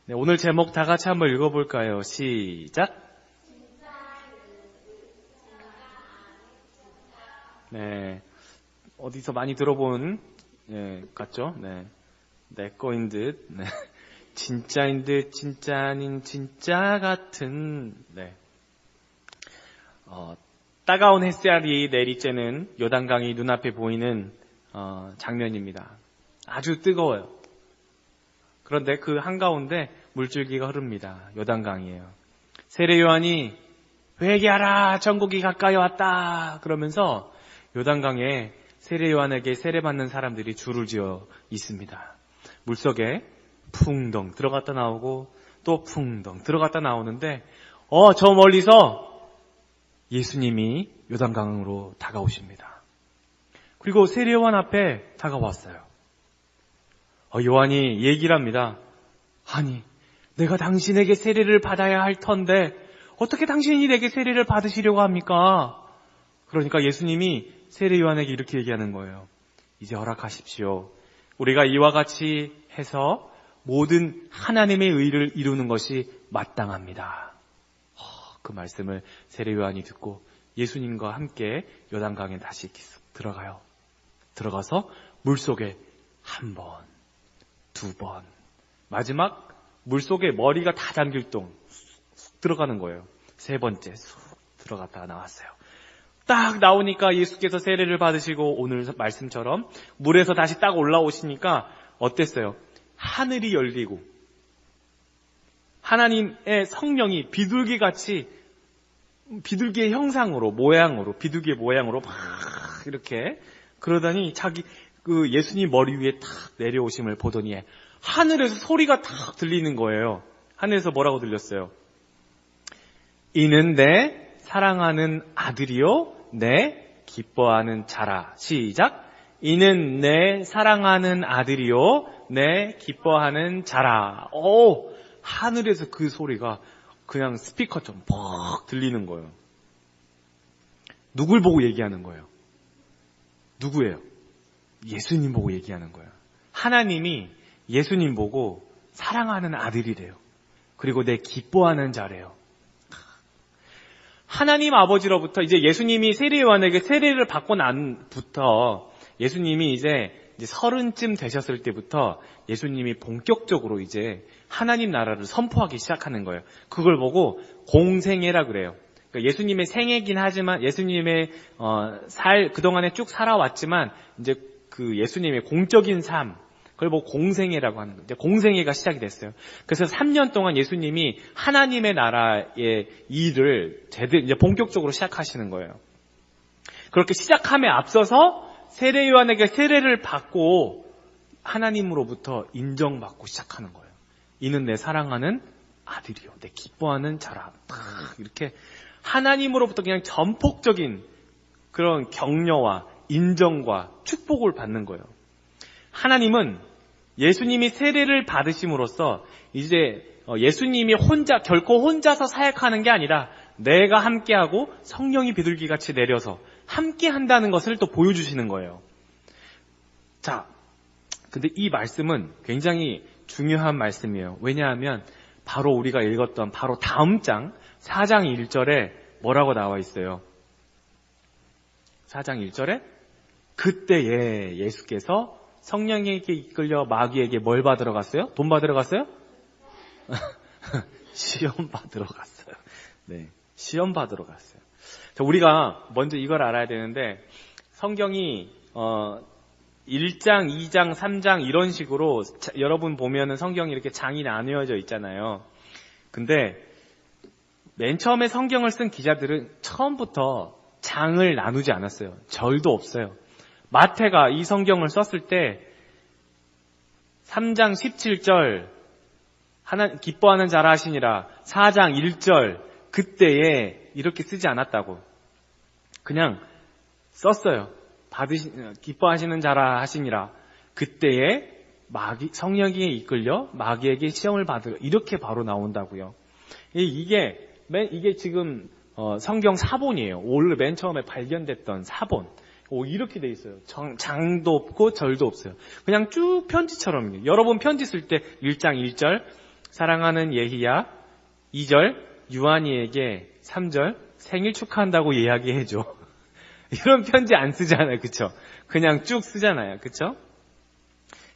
네, 오늘 제목 다 같이 한번 읽어볼까요? 시작. 네, 어디서 많이 들어본 같죠? 네, 내 거인 듯, 네, 진짜인 듯, 진짜 아닌 진짜 같은. 네, 따가운 햇살이 내리쬐는 요단강이 눈앞에 보이는 장면입니다. 아주 뜨거워요. 그런데 그 한가운데 물줄기가 흐릅니다. 요단강이에요. 세례 요한이 회개하라, 천국이 가까이 왔다 그러면서 요단강에 세례 요한에게 세례받는 사람들이 줄을 지어 있습니다. 물속에 풍덩 들어갔다 나오고 또 풍덩 들어갔다 나오는데 저 멀리서 예수님이 요단강으로 다가오십니다. 그리고 세례 요한 앞에 다가왔어요. 요한이 얘기를 합니다. 아니, 내가 당신에게 세례를 받아야 할 터인데 어떻게 당신이 내게 세례를 받으시려고 합니까? 그러니까 예수님이 세례 요한에게 이렇게 얘기하는 거예요. 이제 허락하십시오. 우리가 이와 같이 해서 모든 하나님의 의를 이루는 것이 마땅합니다. 그 말씀을 세례 요한이 듣고 예수님과 함께 요단강에 다시 들어가요. 들어가서 물속에 한 번, 두 번, 마지막 물속에 머리가 다 잠길 동 쑥 들어가는 거예요. 세 번째 쑥 들어갔다가 나왔어요. 딱 나오니까 예수께서 세례를 받으시고 오늘 말씀처럼 물에서 다시 딱 올라오시니까 어땠어요? 하늘이 열리고 하나님의 성령이 비둘기같이 비둘기의 형상으로 비둘기의 모양으로 막 이렇게 그러더니 그 예수님 머리 위에 탁 내려오심을 보더니 하늘에서 소리가 탁 들리는 거예요. 하늘에서 뭐라고 들렸어요? 이는 내 사랑하는 아들이요 내 기뻐하는 자라. 시작. 이는 내 사랑하는 아들이요 내 기뻐하는 자라. 하늘에서 그 소리가 그냥 스피커처럼 퍽 들리는 거예요. 누굴 보고 얘기하는 거예요? 누구예요? 예수님 보고 얘기하는 거예요. 하나님이 예수님 보고 사랑하는 아들이래요. 그리고 내 기뻐하는 자래요. 하나님 아버지로부터 이제 예수님이 세례 요한에게 세례를 받고 난부터 예수님이 이제 30쯤 되셨을 때부터 예수님이 본격적으로 이제 하나님 나라를 선포하기 시작하는 거예요. 그걸 보고 공생애라 그래요. 그러니까 예수님의 생애긴 하지만 예수님의 그동안에 쭉 살아왔지만 이제 그 예수님의 공적인 삶, 그걸 보고 공생애라고 하는 거예요. 공생애가 시작이 됐어요. 그래서 3년 동안 예수님이 하나님의 나라의 일을 이제 본격적으로 시작하시는 거예요. 그렇게 시작함에 앞서서 세례 요한에게 세례를 받고 하나님으로부터 인정받고 시작하는 거예요. 이는 내 사랑하는 아들이요, 내 기뻐하는 자라. 이렇게 하나님으로부터 그냥 전폭적인 그런 격려와 인정과 축복을 받는 거예요. 하나님은 예수님이 세례를 받으심으로써 이제 예수님이 결코 혼자서 사역하는 게 아니라 내가 함께하고 성령이 비둘기같이 내려서 함께한다는 것을 또 보여주시는 거예요. 자, 근데 이 말씀은 굉장히 중요한 말씀이에요. 왜냐하면 바로 우리가 읽었던 바로 다음 장 4장 1절에 뭐라고 나와 있어요? 4장 1절에 그때에 예수께서 성령에게 이끌려 마귀에게 뭘 받으러 갔어요? 돈 받으러 갔어요? 시험 받으러 갔어요. 네, 시험 받으러 갔어요. 자, 우리가 먼저 이걸 알아야 되는데 성경이 1장, 2장, 3장 이런 식으로 여러분 보면은 성경이 이렇게 장이 나뉘어져 있잖아요. 근데 맨 처음에 성경을 쓴 기자들은 처음부터 장을 나누지 않았어요. 절도 없어요. 마태가 이 성경을 썼을 때 3장 17절 기뻐하는 자라 하시니라 4장 1절 그때에 이렇게 쓰지 않았다고. 그냥 썼어요. 기뻐하시는 자라 하시니라 그때에 성령에게 이끌려 마귀에게 시험을 받으러 이렇게 바로 나온다고요. 이게 지금 성경 사본이에요. 원래 맨 처음에 발견됐던 사본. 이렇게 돼 있어요. 장도 없고 절도 없어요. 그냥 쭉 편지처럼. 여러분 편지 쓸 때 1장 1절 사랑하는 예희야, 2절 유한이에게 3절 생일 축하한다고 이야기해줘. 이런 편지 안 쓰잖아요. 그쵸? 그냥 쭉 쓰잖아요. 그쵸?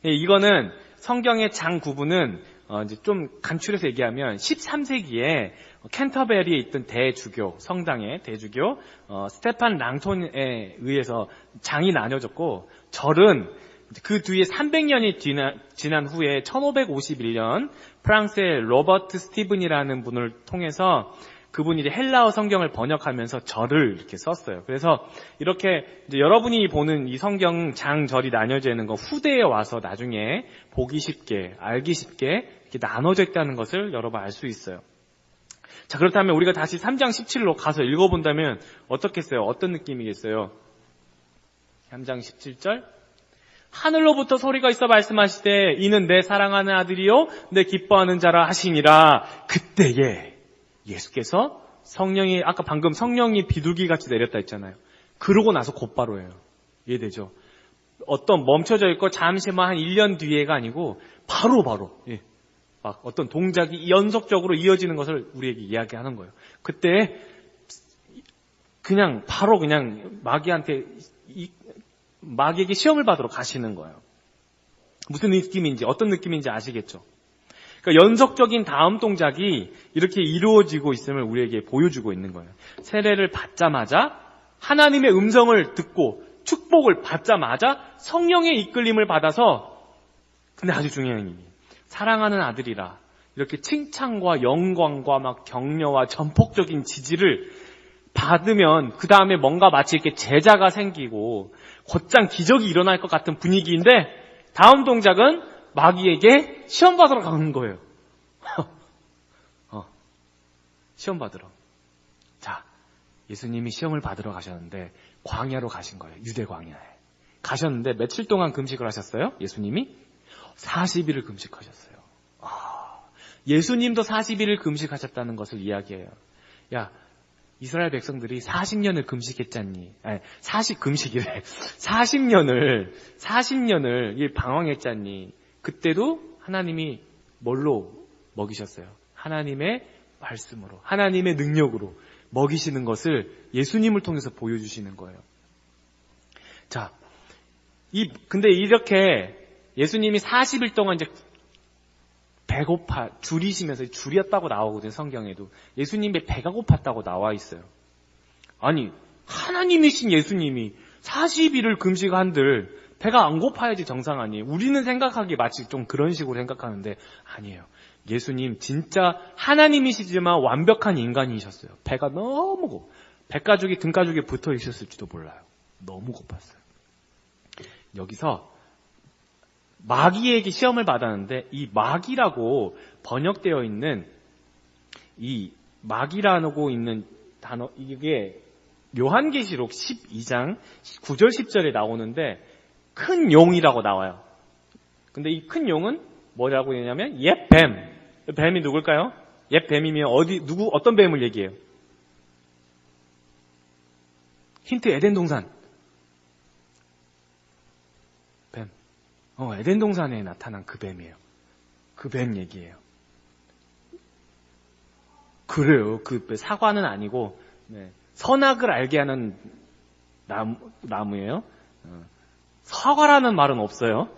예, 이거는 성경의 장 구분은 이제 좀 간추려서 얘기하면 13세기에 캔터베리에 있던 대주교, 성당의 대주교 스테판 랑톤에 의해서 장이 나뉘어졌고, 절은 그 뒤에 300년이 지난 후에 1551년 프랑스의 로버트 스티븐이라는 분을 통해서 그분이 이제 헬라어 성경을 번역하면서 절을 이렇게 썼어요. 그래서 이렇게 이제 여러분이 보는 이 성경 장절이 나뉘어져 있는 거 후대에 와서 나중에 보기 쉽게, 알기 쉽게 이렇게 나눠져 있다는 것을 여러분 알 수 있어요. 자, 그렇다면 우리가 다시 3장 17로 가서 읽어본다면 어떻겠어요? 어떤 느낌이겠어요? 3장 17절 하늘로부터 소리가 있어 말씀하시되 이는 내 사랑하는 아들이요 내 기뻐하는 자라 하시니라. 그때에 예수께서 성령이, 아까 방금 성령이 비둘기같이 내렸다 했잖아요. 그러고 나서 곧바로예요. 이해되죠? 어떤 멈춰져 있고 잠시만 한 1년 뒤에가 아니고 바로 예. 막 어떤 동작이 연속적으로 이어지는 것을 우리에게 이야기하는 거예요. 그때 그냥 바로 그냥 마귀에게 시험을 받으러 가시는 거예요. 무슨 느낌인지, 어떤 느낌인지 아시겠죠? 그러니까 연속적인 다음 동작이 이렇게 이루어지고 있음을 우리에게 보여주고 있는 거예요. 세례를 받자마자 하나님의 음성을 듣고 축복을 받자마자 성령의 이끌림을 받아서, 근데 아주 중요한 의미, 사랑하는 아들이라 이렇게 칭찬과 영광과 막 격려와 전폭적인 지지를 받으면 그 다음에 뭔가 마치 이렇게 제자가 생기고 곧장 기적이 일어날 것 같은 분위기인데, 다음 동작은 마귀에게 시험 받으러 가는 거예요. 시험 받으러. 자, 예수님이 시험을 받으러 가셨는데 광야로 가신 거예요. 유대 광야에 가셨는데 며칠 동안 금식을 하셨어요? 예수님이 40일을 금식하셨어요. 예수님도 40일을 금식하셨다는 것을 이야기해요. 야, 이스라엘 백성들이 40년을 금식했잖니. 아니, 40년을 방황했잖니. 그때도 하나님이 뭘로 먹이셨어요? 하나님의 말씀으로, 하나님의 능력으로 먹이시는 것을 예수님을 통해서 보여주시는 거예요. 자, 근데 이렇게 예수님이 40일 동안 이제 배고파 줄이시면서, 줄였다고 나오거든요. 성경에도 예수님의 배가 고팠다고 나와 있어요. 아니, 하나님이신 예수님이 40일을 금식한들 배가 안 고파야지 정상 아니에요. 우리는 생각하기 마치 좀 그런 식으로 생각하는데 아니에요. 예수님 진짜 하나님이시지만 완벽한 인간이셨어요. 배가 너무 고파. 배가죽이 등가죽에 붙어 있었을지도 몰라요. 너무 고팠어요. 여기서 마귀에게 시험을 받았는데, 이 마귀라고 번역되어 있는 이 마귀라고 있는 단어, 이게 요한계시록 12장 9절 10절에 나오는데 큰 용이라고 나와요. 근데 이 큰 용은 뭐라고 했냐면 옛 뱀. 뱀이 누굴까요? 옛 뱀이면 어떤 뱀을 얘기해요? 힌트, 에덴 동산. 뱀. 에덴 동산에 나타난 그 뱀이에요. 그 뱀 얘기예요. 그래요. 그 사과는 아니고, 네. 선악을 알게 하는 나무예요. 사과라는 말은 없어요.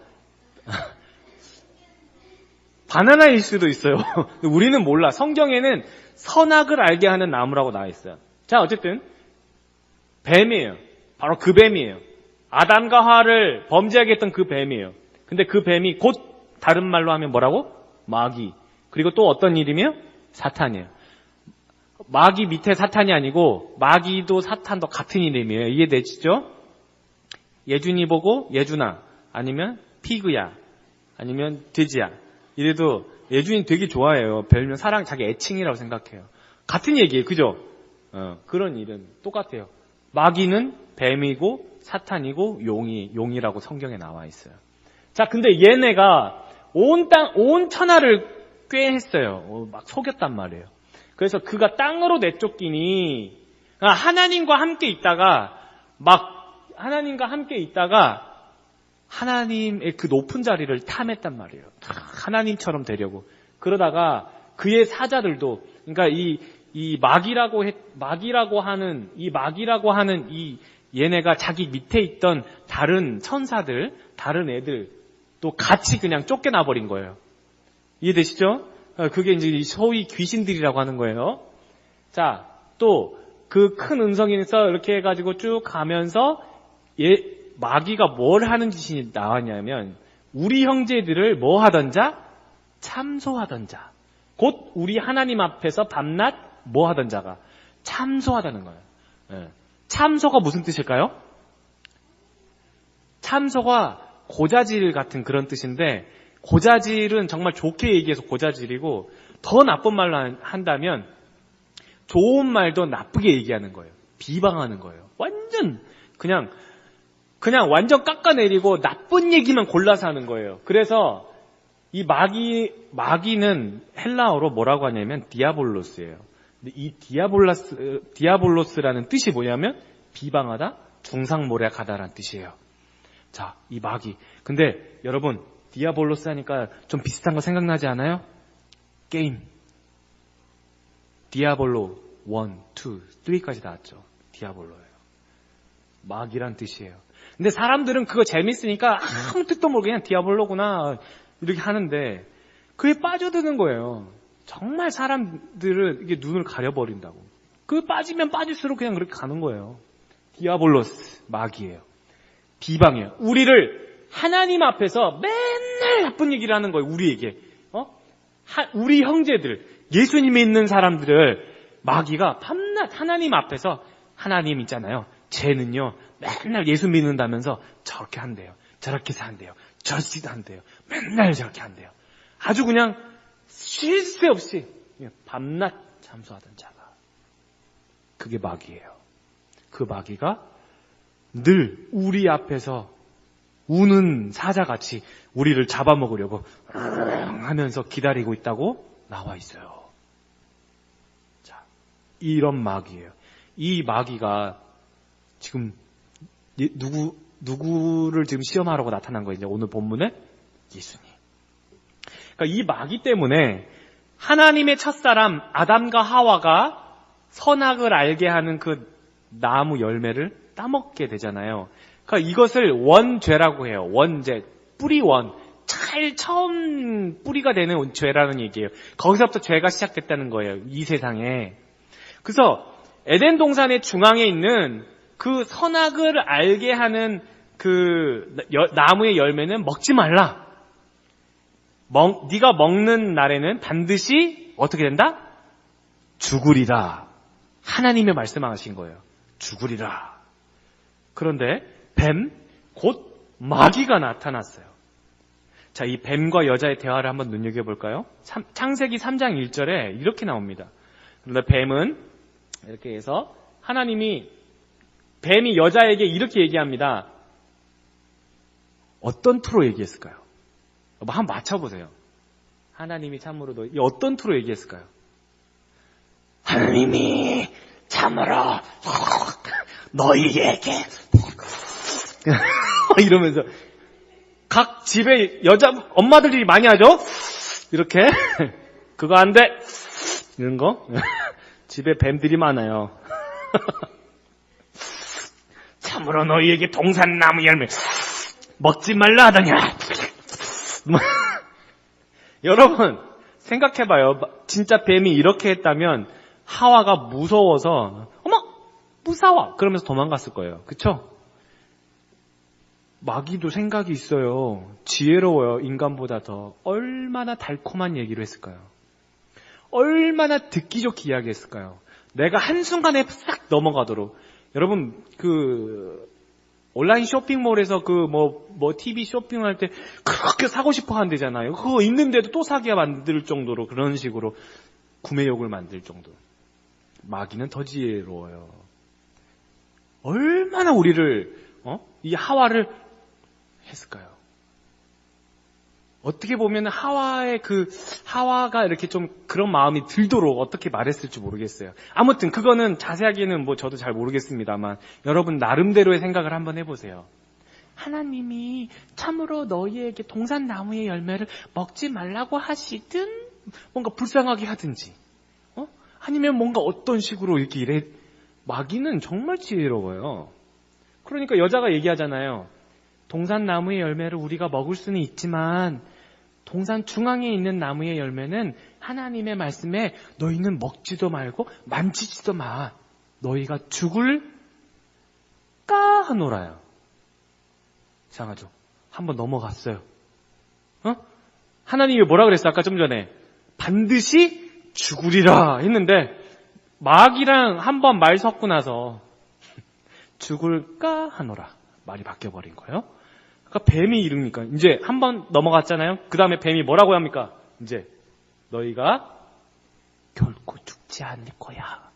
바나나일 수도 있어요. 우리는 몰라. 성경에는 선악을 알게 하는 나무라고 나와 있어요. 자, 어쨌든 뱀이에요. 바로 그 뱀이에요. 아담과 하와를 범죄하게 했던 그 뱀이에요. 근데 그 뱀이 곧 다른 말로 하면 뭐라고? 마귀. 그리고 또 어떤 이름이에요? 사탄이에요. 마귀 밑에 사탄이 아니고 마귀도 사탄도 같은 이름이에요. 이해되시죠? 예준이 보고 예준아, 아니면 피그야, 아니면 돼지야. 이래도 예준이 되게 좋아해요. 별명, 사랑, 자기 애칭이라고 생각해요. 같은 얘기예요. 그죠? 그런 이름 똑같아요. 마귀는 뱀이고 사탄이고 용이라고 성경에 나와 있어요. 자, 근데 얘네가 온 천하를 꾀했어요. 막 속였단 말이에요. 그래서 그가 땅으로 내쫓기니 하나님과 함께 있다가 하나님의 그 높은 자리를 탐했단 말이에요. 하나님처럼 되려고. 그러다가 그의 사자들도, 그러니까 이 마귀라고 하는 이 얘네가 자기 밑에 있던 다른 천사들, 다른 애들 또 같이 그냥 쫓겨나 버린 거예요. 이해되시죠? 그게 이제 소위 귀신들이라고 하는 거예요. 자, 또 그 큰 음성에서 이렇게 해가지고 쭉 가면서 마귀가 뭘 하는 짓이 나왔냐면 우리 형제들을 뭐 하던 자? 참소하던 자. 곧 우리 하나님 앞에서 밤낮 뭐 하던 자가 참소하다는 거예요. 예. 참소가 무슨 뜻일까요? 참소가 고자질 같은 그런 뜻인데, 고자질은 정말 좋게 얘기해서 고자질이고, 더 나쁜 말로 한다면 좋은 말도 나쁘게 얘기하는 거예요. 비방하는 거예요. 완전 그냥 완전 깎아내리고 나쁜 얘기만 골라서 하는 거예요. 그래서 이 마귀는 헬라어로 뭐라고 하냐면 디아볼로스예요. 근데 이 디아볼로스라는 뜻이 뭐냐면 비방하다, 중상모략하다라는 뜻이에요. 자, 이 마귀. 근데 여러분, 디아볼로스 하니까 좀 비슷한 거 생각나지 않아요? 게임. 디아볼로 1, 2, 3까지 나왔죠. 디아볼로예요. 마귀란 뜻이에요. 근데 사람들은 그거 재밌으니까 아무 뜻도 모르고 그냥 디아볼로구나 이렇게 하는데 그게 빠져드는 거예요. 정말 사람들은 이게 눈을 가려버린다고. 그 빠지면 빠질수록 그냥 그렇게 가는 거예요. 디아볼로스, 마귀예요. 비방이에요. 우리를 하나님 앞에서 맨날 나쁜 얘기를 하는 거예요. 우리에게. 우리 형제들, 예수님이 있는 사람들을 마귀가 밤낮 하나님 앞에서, 하나님 있잖아요. 쟤는요 맨날 예수 믿는다면서 저렇게 한대요. 저렇게 산대요. 저렇게 한대요. 맨날 저렇게 한대요. 아주 그냥 쉴 새 없이 밤낮 참소하던 자가. 그게 마귀예요. 그 마귀가 늘 우리 앞에서 우는 사자같이 우리를 잡아먹으려고 하면서 기다리고 있다고 나와 있어요. 자, 이런 마귀예요. 이 마귀가 지금 누구를 지금 시험하라고 나타난 거예요. 오늘 본문에 예수님. 그러니까 이 마귀 때문에 하나님의 첫사람 아담과 하와가 선악을 알게 하는 그 나무 열매를 따먹게 되잖아요. 그러니까 이것을 원죄라고 해요. 원죄, 뿌리원. 제일 처음 뿌리가 되는 죄라는 얘기예요. 거기서부터 죄가 시작됐다는 거예요. 이 세상에. 그래서 에덴 동산의 중앙에 있는 그 선악을 알게 하는 그 나무의 열매는 먹지 말라. 네가 먹는 날에는 반드시 어떻게 된다? 죽으리라. 하나님의 말씀하신 거예요. 죽으리라. 그런데 뱀, 곧 마귀가 나타났어요. 자, 이 뱀과 여자의 대화를 한번 눈여겨볼까요? 창세기 3장 1절에 이렇게 나옵니다. 그런데 뱀은 이렇게 해서 뱀이 여자에게 이렇게 얘기합니다. 어떤 투로 얘기했을까요? 한번 맞춰보세요. 하나님이 참으로 어떤 투로 얘기했을까요? 하나님이 참으로 너희에게 이러면서 각 집에 엄마들이 많이 하죠? 이렇게 그거 안 돼! 이런 거 집에 뱀들이 많아요. 참으로 너희에게 동산나무 열매 먹지 말라 하더냐. 여러분 생각해봐요. 진짜 뱀이 이렇게 했다면 하와가 무서워서 어머 무서워 그러면서 도망갔을 거예요. 그쵸? 마귀도 생각이 있어요. 지혜로워요. 인간보다 더. 얼마나 달콤한 얘기를 했을까요? 얼마나 듣기 좋게 이야기했을까요? 내가 한순간에 싹 넘어가도록. 여러분 온라인 쇼핑몰에서 TV 쇼핑할 때 그렇게 사고 싶어 한대잖아요. 그거 있는데도 또 사게 만들 정도로 그런 식으로 구매욕을 만들 정도. 마귀는 더 지혜로워요. 얼마나 우리를 이 하와를 했을까요? 어떻게 보면 하와가 이렇게 좀 그런 마음이 들도록 어떻게 말했을지 모르겠어요. 아무튼 그거는 자세하게는 저도 잘 모르겠습니다만 여러분 나름대로의 생각을 한번 해보세요. 하나님이 참으로 너희에게 동산나무의 열매를 먹지 말라고 하시든 뭔가 불쌍하게 하든지, 아니면 뭔가 어떤 식으로 이렇게 이래. 마귀는 정말 지혜로워요. 그러니까 여자가 얘기하잖아요. 동산 나무의 열매를 우리가 먹을 수는 있지만 동산 중앙에 있는 나무의 열매는 하나님의 말씀에 너희는 먹지도 말고 만지지도 마. 너희가 죽을까 하노라요. 이상하죠? 한번 넘어갔어요. 하나님이 뭐라 그랬어? 아까 좀 전에 반드시 죽으리라 했는데 마귀랑 한번 말 섞고 나서 죽을까 하노라 말이 바뀌어버린 거예요. 그러니까 뱀이 이르니까 이제 한번 넘어갔잖아요. 그 다음에 뱀이 뭐라고 합니까? 이제 너희가 결코 죽지 않을 거야.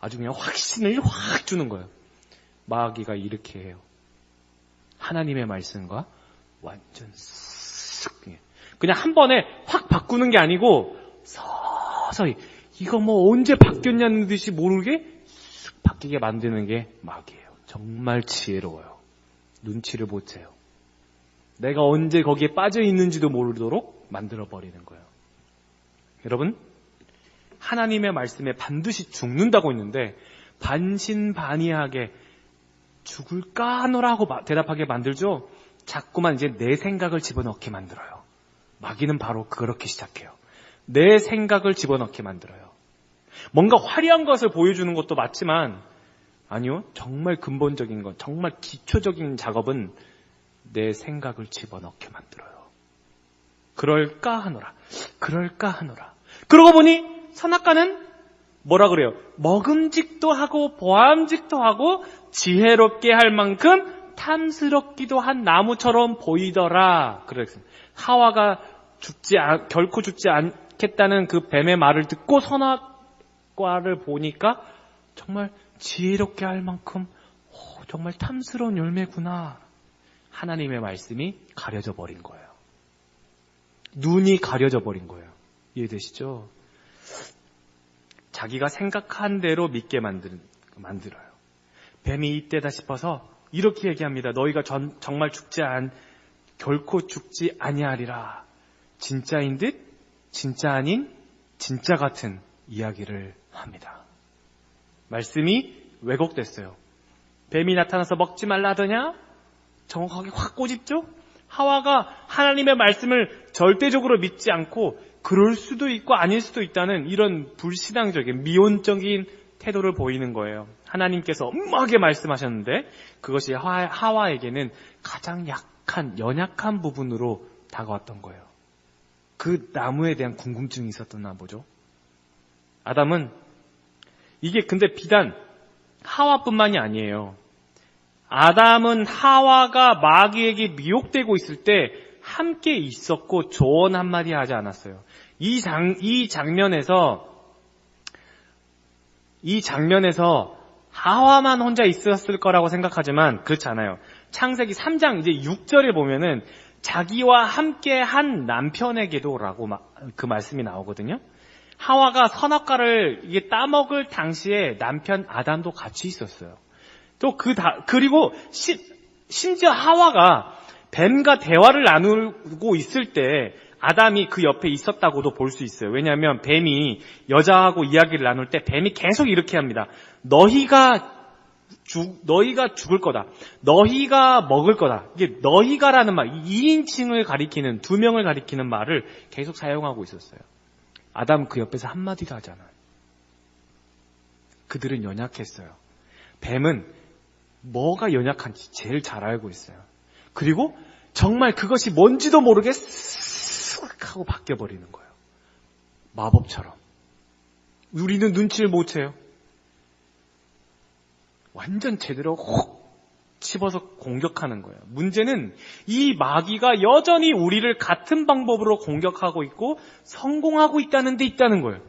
아주 그냥 확신을 확 주는 거예요. 마귀가 이렇게 해요. 하나님의 말씀과 완전 쓱 그냥 한 번에 확 바꾸는 게 아니고 서서히 이거 뭐 언제 바뀌었냐는 듯이 모르게 쓱 바뀌게 만드는 게 마귀예요. 정말 지혜로워요. 눈치를 못 채요. 내가 언제 거기에 빠져 있는지도 모르도록 만들어버리는 거예요. 여러분, 하나님의 말씀에 반드시 죽는다고 했는데 반신반의하게 죽을까 하노라고 대답하게 만들죠. 자꾸만 이제 내 생각을 집어넣게 만들어요. 마귀는 바로 그렇게 시작해요. 내 생각을 집어넣게 만들어요. 뭔가 화려한 것을 보여주는 것도 맞지만 아니요. 정말 근본적인 것, 정말 기초적인 작업은 내 생각을 집어넣게 만들어요. 그럴까 하노라. 그럴까 하노라. 그러고 보니 선악과는 뭐라 그래요? 먹음직도 하고 보암직도 하고 지혜롭게 할 만큼 탐스럽기도 한 나무처럼 보이더라. 그랬습니다. 하와가 결코 죽지 않겠다는 그 뱀의 말을 듣고 선악과를 보니까 정말 지혜롭게 할 만큼 정말 탐스러운 열매구나. 하나님의 말씀이 가려져 버린 거예요. 눈이 가려져 버린 거예요. 이해되시죠? 자기가 생각한 대로 믿게 만들어요. 뱀이 이때다 싶어서 이렇게 얘기합니다. 너희가 정말 결코 죽지 아니하리라. 진짜인 듯 진짜 아닌 진짜 같은 이야기를 합니다. 말씀이 왜곡됐어요. 뱀이 나타나서 먹지 말라 하더냐? 정확하게 확 꼬집죠? 하와가 하나님의 말씀을 절대적으로 믿지 않고 그럴 수도 있고 아닐 수도 있다는 이런 불신앙적인 미온적인 태도를 보이는 거예요. 하나님께서 엄하게 말씀하셨는데 그것이 하와에게는 가장 연약한 부분으로 다가왔던 거예요. 그 나무에 대한 궁금증이 있었나 보죠. 아담은 이게 근데 비단 하와뿐만이 아니에요. 아담은 하와가 마귀에게 미혹되고 있을 때 함께 있었고 조언 한마디 하지 않았어요. 이 장면에서 하와만 혼자 있었을 거라고 생각하지만 그렇지 않아요. 창세기 3장 이제 6절에 보면은 자기와 함께 한 남편에게도라고 그 말씀이 나오거든요. 하와가 선악과를 이게 따먹을 당시에 남편 아담도 같이 있었어요. 또 그리고 심지어 하와가 뱀과 대화를 나누고 있을 때 아담이 그 옆에 있었다고도 볼 수 있어요. 왜냐하면 뱀이 여자하고 이야기를 나눌 때 뱀이 계속 이렇게 합니다. 너희가 죽을 거다. 너희가 먹을 거다. 이게 너희가라는 말, 2인칭을 가리키는, 2명을 가리키는 말을 계속 사용하고 있었어요. 아담 그 옆에서 한마디도 하지 않아요. 그들은 연약했어요. 뱀은 뭐가 연약한지 제일 잘 알고 있어요. 그리고 정말 그것이 뭔지도 모르게 쓱 하고 바뀌어버리는 거예요. 마법처럼. 우리는 눈치를 못 채요. 완전 제대로 혹 집어서 공격하는 거예요. 문제는 이 마귀가 여전히 우리를 같은 방법으로 공격하고 있고 성공하고 있다는 데 있다는 거예요.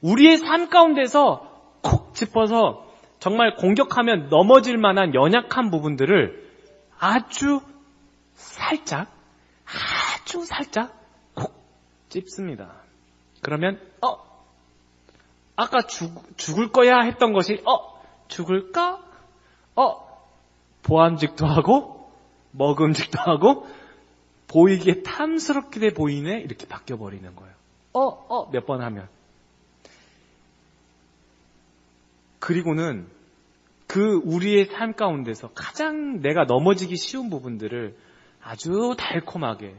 우리의 삶 가운데서 콕 짚어서 정말 공격하면 넘어질 만한 연약한 부분들을 아주 살짝 콕 찝습니다. 그러면 아까 죽을 거야 했던 것이 죽을까? 보암직도 하고 먹음직도 하고 보이기에 탐스럽게 보이네 이렇게 바뀌어버리는 거예요. 몇 번 하면. 그리고는 그 우리의 삶 가운데서 가장 내가 넘어지기 쉬운 부분들을 아주 달콤하게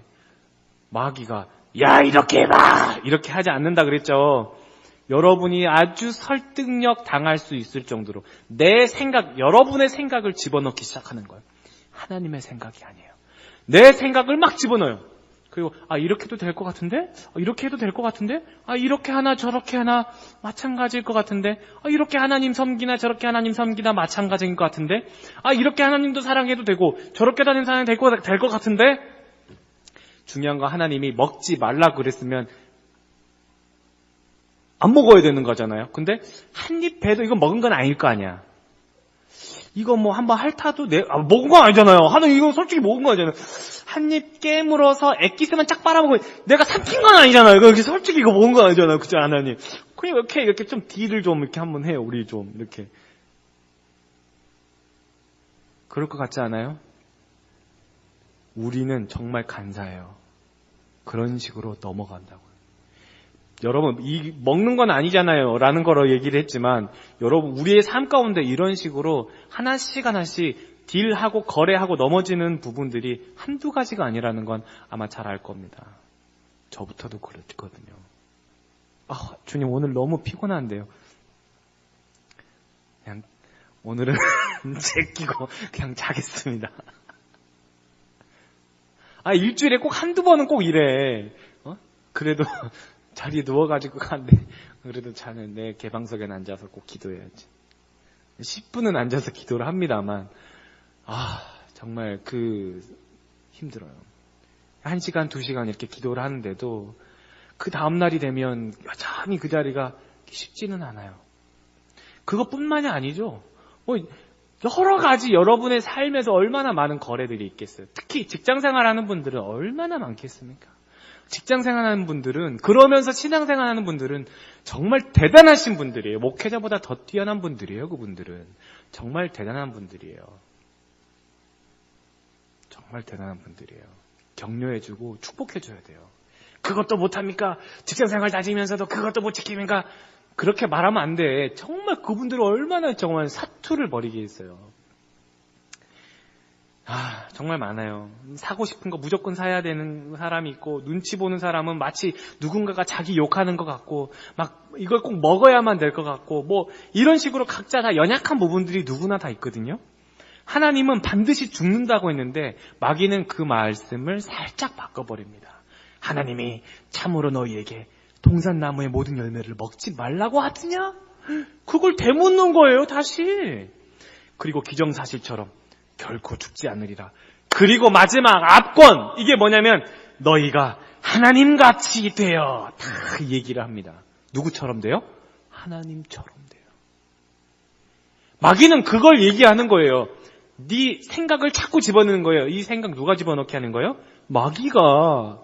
마귀가 야 이렇게 해봐 이렇게 하지 않는다 그랬죠. 여러분이 아주 설득력 당할 수 있을 정도로 내 생각, 여러분의 생각을 집어넣기 시작하는 거예요. 하나님의 생각이 아니에요. 내 생각을 막 집어넣어요. 그리고 이렇게 해도 될 것 같은데? 이렇게 해도 될 것 같은데? 이렇게 하나 저렇게 하나 마찬가지일 것 같은데? 이렇게 하나님 섬기나 저렇게 하나님 섬기나 마찬가지인 것 같은데? 이렇게 하나님도 사랑해도 되고 저렇게 다니는 사람이 될 것 같은데? 중요한 건 하나님이 먹지 말라고 그랬으면 안 먹어야 되는 거잖아요. 근데 한 입 배도 이거 먹은 건 아닐 거 아니야. 이거 뭐 한번 핥아도 먹은 거 아니잖아요. 하나님 이거 솔직히 먹은 거 아니잖아요. 한 입 깨물어서 액기스만 쫙 빨아먹고 내가 삼킨 건 아니잖아요. 이거 솔직히 이거 먹은 거 아니잖아요. 그죠 하나님. 그냥 이렇게 좀 딜을 좀 이렇게 한번 해요. 우리 좀 이렇게. 그럴 것 같지 않아요? 우리는 정말 간사해요. 그런 식으로 넘어간다고요. 여러분, 먹는 건 아니잖아요. 라는 거로 얘기를 했지만, 여러분, 우리의 삶 가운데 이런 식으로 하나씩 딜하고 거래하고 넘어지는 부분들이 한두 가지가 아니라는 건 아마 잘 알 겁니다. 저부터도 그렇거든요. 주님, 오늘 너무 피곤한데요. 그냥, 오늘은 제끼고 그냥 자겠습니다. 일주일에 꼭 한두 번은 꼭 이래. 그래도, 자리에 누워가지고 간대. 그래도 자는 내 개방석에 앉아서 꼭 기도해야지. 10분은 앉아서 기도를 합니다만, 정말 힘들어요. 1시간, 2시간 이렇게 기도를 하는데도 그 다음날이 되면 여전히 그 자리가 쉽지는 않아요. 그것뿐만이 아니죠. 여러 가지 여러분의 삶에서 얼마나 많은 거래들이 있겠어요. 특히 직장생활하는 분들은 얼마나 많겠습니까? 직장생활하는 분들은, 그러면서 신앙생활하는 분들은 정말 대단하신 분들이에요. 목회자보다 더 뛰어난 분들이에요. 그분들은 정말 대단한 분들이에요. 정말 대단한 분들이에요. 격려해주고 축복해줘야 돼요. 그것도 못합니까? 직장생활 다니면서도 그것도 못 지킵니까? 그렇게 말하면 안 돼. 정말 그분들은 얼마나 정말 사투를 벌이겠어요. 정말 많아요. 사고 싶은 거 무조건 사야 되는 사람이 있고, 눈치 보는 사람은 마치 누군가가 자기 욕하는 것 같고, 막 이걸 꼭 먹어야만 될 것 같고, 이런 식으로 각자 다 연약한 부분들이 누구나 다 있거든요. 하나님은 반드시 죽는다고 했는데 마귀는 그 말씀을 살짝 바꿔버립니다. 하나님이 참으로 너희에게 동산나무의 모든 열매를 먹지 말라고 하더냐? 그걸 되묻는 거예요, 다시. 그리고 기정사실처럼 결코 죽지 않으리라. 그리고 마지막 압권, 이게 뭐냐면 너희가 하나님같이 되어, 다 얘기를 합니다. 누구처럼 돼요? 하나님처럼 돼요. 마귀는 그걸 얘기하는 거예요. 네 생각을 자꾸 집어넣는 거예요. 이 생각 누가 집어넣게 하는 거예요? 마귀가.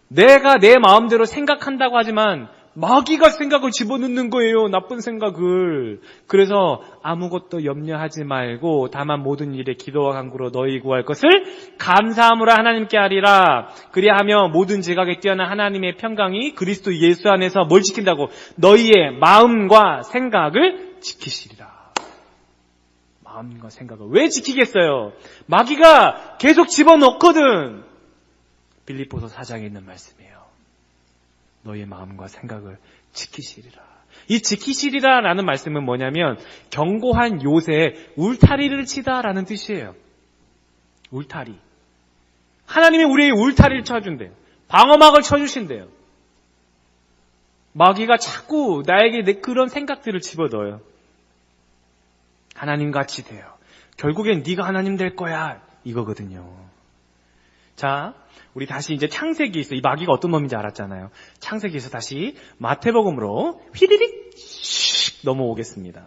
내가 내 마음대로 생각한다고 하지만 마귀가 생각을 집어넣는 거예요. 나쁜 생각을. 그래서 아무것도 염려하지 말고 다만 모든 일에 기도와 간구로 너희 구할 것을 감사함으로 하나님께 하리라. 그리하며 모든 지각에 뛰어난 하나님의 평강이 그리스도 예수 안에서 뭘 지킨다고? 너희의 마음과 생각을 지키시리라. 마음과 생각을 왜 지키겠어요? 마귀가 계속 집어넣거든. 빌립보서 4장에 있는 말씀이에요. 너희의 마음과 생각을 지키시리라. 이 지키시리라 라는 말씀은 뭐냐면 견고한 요새에 울타리를 치다라는 뜻이에요. 울타리. 하나님이 우리의 울타리를 쳐준대요. 방어막을 쳐주신대요. 마귀가 자꾸 나에게 그런 생각들을 집어넣어요. 하나님같이 돼요. 결국엔 네가 하나님 될 거야. 이거거든요. 자, 우리 다시 이제 창세기에서 이 마귀가 어떤 놈인지 알았잖아요. 창세기에서 다시 마태복음으로 휘리릭 넘어오겠습니다.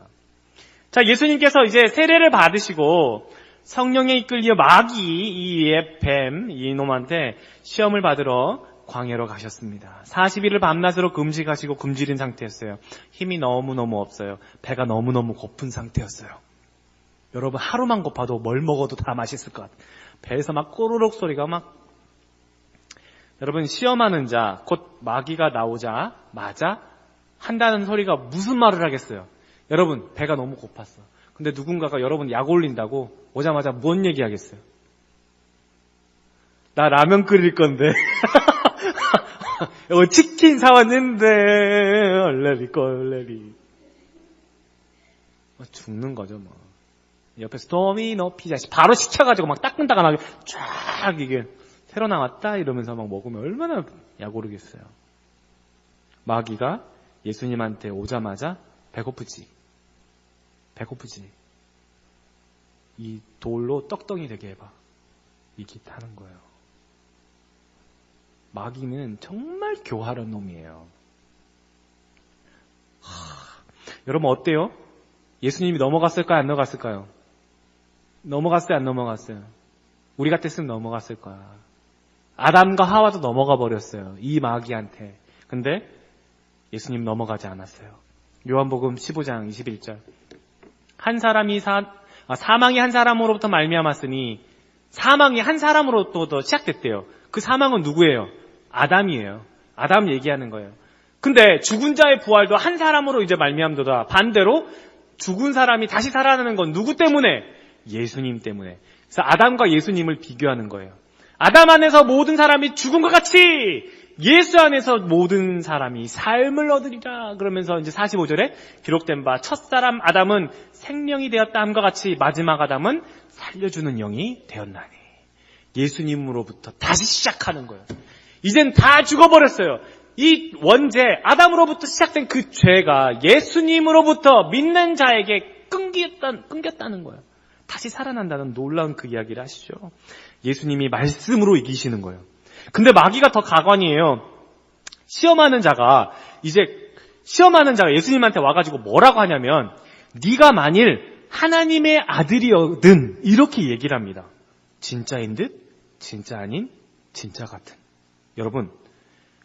자, 예수님께서 이제 세례를 받으시고 성령에 이끌려 마귀, 이 뱀, 이놈한테 시험을 받으러 광야로 가셨습니다. 40일을 밤낮으로 금식하시고 굶주린 상태였어요. 힘이 너무너무 없어요. 배가 너무너무 고픈 상태였어요. 여러분 하루만 고파도 뭘 먹어도 다 맛있을 것 같아요. 배에서 막 꼬르륵 소리가 막 여러분, 시험하는 자, 곧 마귀가 나오자마자 한다는 소리가 무슨 말을 하겠어요? 여러분, 배가 너무 고팠어. 근데 누군가가 여러분 약 올린다고 오자마자 뭔 얘기하겠어요? 나 라면 끓일 건데. 치킨 사왔는데 얼레리 죽는 거죠 뭐. 옆에서 도미노 피자 바로 시켜가지고 막 따끈따끈하게 쫙 이게 새로 나왔다 이러면서 막 먹으면 얼마나 약 오르겠어요. 마귀가 예수님한테 오자마자 배고프지 이 돌로 떡덩이 되게 해봐 이게 하는 거예요. 마귀는 정말 교활한 놈이에요. 여러분 어때요? 예수님이 넘어갔을까요? 안 넘어갔을까요? 넘어갔어요? 안 넘어갔어요? 우리 같았으면 넘어갔을 거야. 아담과 하와도 넘어가 버렸어요. 이 마귀한테. 근데 예수님 넘어가지 않았어요. 요한복음 15장 21절. 사망이 한 사람으로부터 말미암았으니 사망이 한 사람으로부터 시작됐대요. 그 사망은 누구예요? 아담이에요. 아담 얘기하는 거예요. 근데 죽은 자의 부활도 한 사람으로 이제 말미암도다. 반대로 죽은 사람이 다시 살아나는 건 누구 때문에? 예수님 때문에. 그래서 아담과 예수님을 비교하는 거예요. 아담 안에서 모든 사람이 죽은 것 같이 예수 안에서 모든 사람이 삶을 얻으리라. 그러면서 이제 45절에 기록된 바 첫사람 아담은 생명이 되었다 함과 같이 마지막 아담은 살려주는 영이 되었나니. 예수님으로부터 다시 시작하는 거예요. 이젠 다 죽어버렸어요. 이 원죄, 아담으로부터 시작된 그 죄가 예수님으로부터 믿는 자에게 끊겼다는 거예요. 다시 살아난다는 놀라운 그 이야기를 하시죠. 예수님이 말씀으로 이기시는 거예요. 근데 마귀가 더 가관이에요. 시험하는 자가 예수님한테 와가지고 뭐라고 하냐면 네가 만일 하나님의 아들이거든 이렇게 얘기를 합니다. 진짜인 듯 진짜 아닌 진짜 같은. 여러분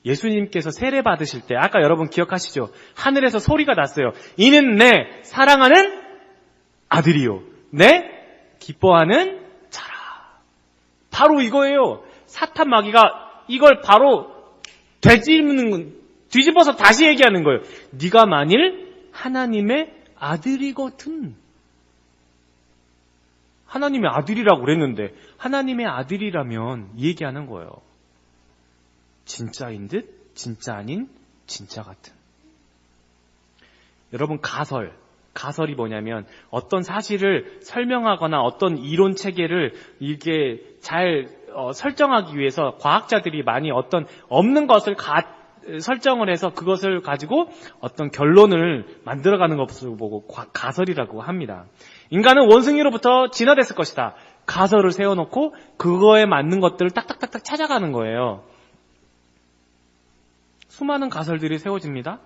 예수님께서 세례 받으실 때 아까 여러분 기억하시죠? 하늘에서 소리가 났어요. 이는 내 사랑하는 아들이요 내 기뻐하는 자라. 바로 이거예요. 사탄 마귀가 이걸 바로 뒤집어서 다시 얘기하는 거예요. 네가 만일 하나님의 아들이거든. 하나님의 아들이라고 그랬는데 하나님의 아들이라면 이 얘기하는 거예요. 진짜인 듯 진짜 아닌 진짜 같은. 여러분 가설이 뭐냐면 어떤 사실을 설명하거나 어떤 이론 체계를 이게 잘 설정하기 위해서 과학자들이 많이 어떤 없는 것을 설정을 해서 그것을 가지고 어떤 결론을 만들어가는 것을 보고 가설이라고 합니다. 인간은 원숭이로부터 진화됐을 것이다. 가설을 세워놓고 그거에 맞는 것들을 딱딱딱딱 찾아가는 거예요. 수많은 가설들이 세워집니다.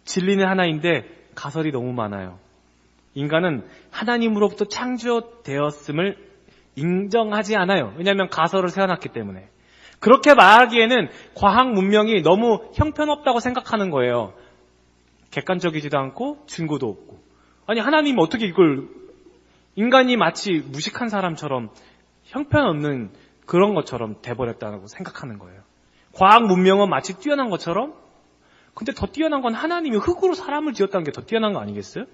진리는 하나인데 가설이 너무 많아요. 인간은 하나님으로부터 창조되었음을 인정하지 않아요. 왜냐하면 가설을 세워놨기 때문에. 그렇게 말하기에는 과학 문명이 너무 형편없다고 생각하는 거예요. 객관적이지도 않고 증거도 없고. 아니 하나님이 어떻게 이걸 인간이 마치 무식한 사람처럼 형편없는 그런 것처럼 돼버렸다고 생각하는 거예요. 과학 문명은 마치 뛰어난 것처럼. 근데 더 뛰어난 건 하나님이 흙으로 사람을 지었다는 게 더 뛰어난 거 아니겠어요?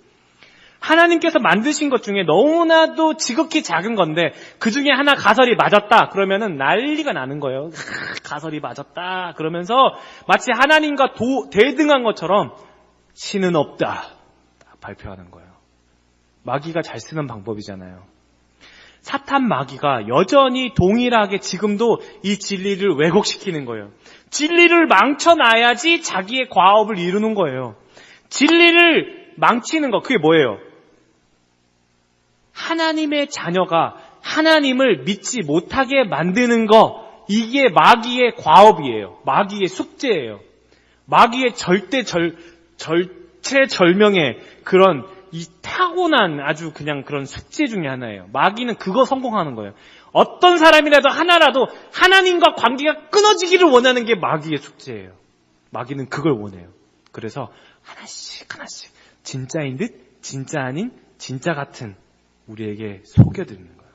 하나님께서 만드신 것 중에 너무나도 지극히 작은 건데 그 중에 하나 가설이 맞았다 그러면은 난리가 나는 거예요. 가설이 맞았다 그러면서 마치 하나님과 대등한 것처럼 신은 없다 발표하는 거예요. 마귀가 잘 쓰는 방법이잖아요. 사탄 마귀가 여전히 동일하게 지금도 이 진리를 왜곡시키는 거예요. 진리를 망쳐놔야지 자기의 과업을 이루는 거예요. 진리를 망치는 거 그게 뭐예요? 하나님의 자녀가 하나님을 믿지 못하게 만드는 거 이게 마귀의 과업이에요. 마귀의 숙제예요. 마귀의 절체절명의 그런 이 타고난 아주 그냥 그런 숙제 중에 하나예요. 마귀는 그거 성공하는 거예요. 어떤 사람이라도 하나라도 하나님과 관계가 끊어지기를 원하는 게 마귀의 숙제예요. 마귀는 그걸 원해요. 그래서 하나씩 진짜인 듯 진짜 아닌 진짜 같은 우리에게 속여드리는 거예요.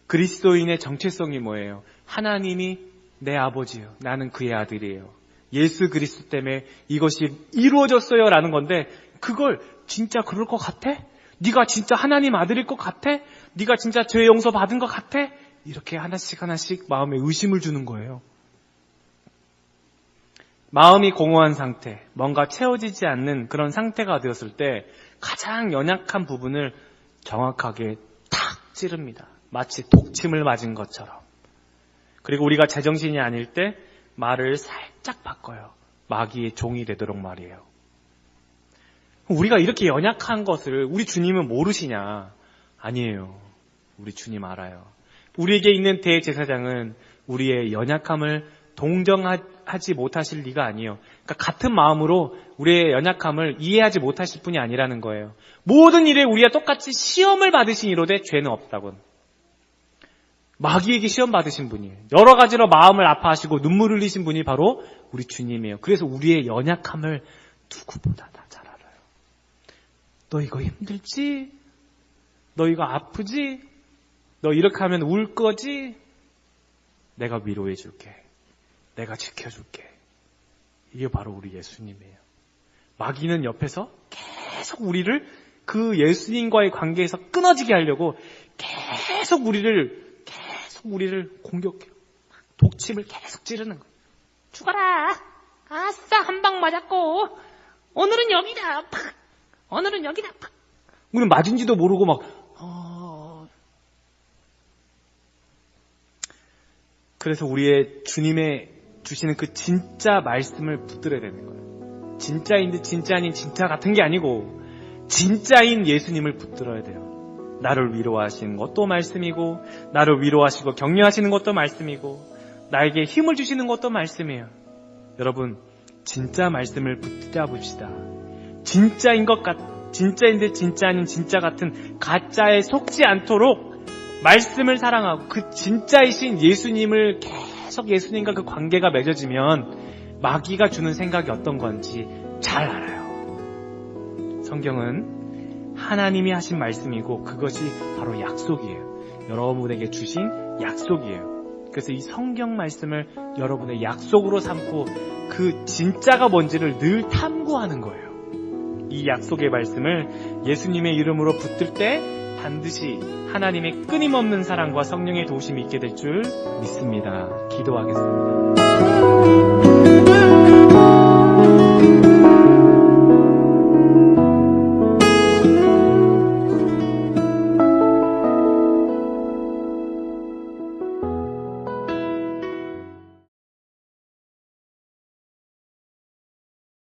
그리스도인의 정체성이 뭐예요? 하나님이 내 아버지요, 나는 그의 아들이에요. 예수 그리스도 때문에 이것이 이루어졌어요 라는 건데, 그걸 진짜 그럴 것 같아? 네가 진짜 하나님 아들일 것 같아? 네가 진짜 죄 용서 받은 것 같아? 이렇게 하나씩 하나씩 마음에 의심을 주는 거예요. 마음이 공허한 상태, 뭔가 채워지지 않는 그런 상태가 되었을 때 가장 연약한 부분을 정확하게 탁 찌릅니다. 마치 독침을 맞은 것처럼. 그리고 우리가 제정신이 아닐 때 말을 살짝 바꿔요. 마귀의 종이 되도록 말이에요. 우리가 이렇게 연약한 것을 우리 주님은 모르시냐? 아니에요. 우리 주님 알아요. 우리에게 있는 대제사장은 우리의 연약함을 동정하지 못하실 리가 아니에요. 그러니까 같은 마음으로 우리의 연약함을 이해하지 못하실 분이 아니라는 거예요. 모든 일에 우리가 똑같이 시험을 받으신 이로되 죄는 없다고. 마귀에게 시험 받으신 분이에요. 여러 가지로 마음을 아파하시고 눈물 흘리신 분이 바로 우리 주님이에요. 그래서 우리의 연약함을 누구보다 다 잘 알아요. 너 이거 힘들지? 너 이거 아프지? 너 이렇게 하면 울 거지? 내가 위로해 줄게. 내가 지켜줄게. 이게 바로 우리 예수님이에요. 마귀는 옆에서 계속 우리를 그 예수님과의 관계에서 끊어지게 하려고 계속 우리를 공격해요. 독침을 계속 찌르는 거예요. 죽어라. 아싸, 한 방 맞았고. 오늘은 여기다. 팍. 오늘은 여기다. 팍. 우리는 맞은지도 모르고 막 그래서 우리의 주님의 주시는 그 진짜 말씀을 붙들어야 되는 거예요. 진짜인 듯 진짜 아닌 진짜 같은 게 아니고 진짜인 예수님을 붙들어야 돼요. 나를 위로하시는 것도 말씀이고, 나를 위로하시고 격려하시는 것도 말씀이고, 나에게 힘을 주시는 것도 말씀이에요. 여러분, 진짜 말씀을 붙잡읍시다. 진짜인 듯 진짜 아닌 진짜 같은 가짜에 속지 않도록 말씀을 사랑하고 그 진짜이신 예수님을 계속 예수님과 그 관계가 맺어지면 마귀가 주는 생각이 어떤 건지 잘 알아요. 성경은 하나님이 하신 말씀이고 그것이 바로 약속이에요. 여러분에게 주신 약속이에요. 그래서 이 성경 말씀을 여러분의 약속으로 삼고 그 진짜가 뭔지를 늘 탐구하는 거예요. 이 약속의 말씀을 예수님의 이름으로 붙들 때 반드시 하나님의 끊임없는 사랑과 성령의 도우심이 있게 될 줄 믿습니다. 기도하겠습니다.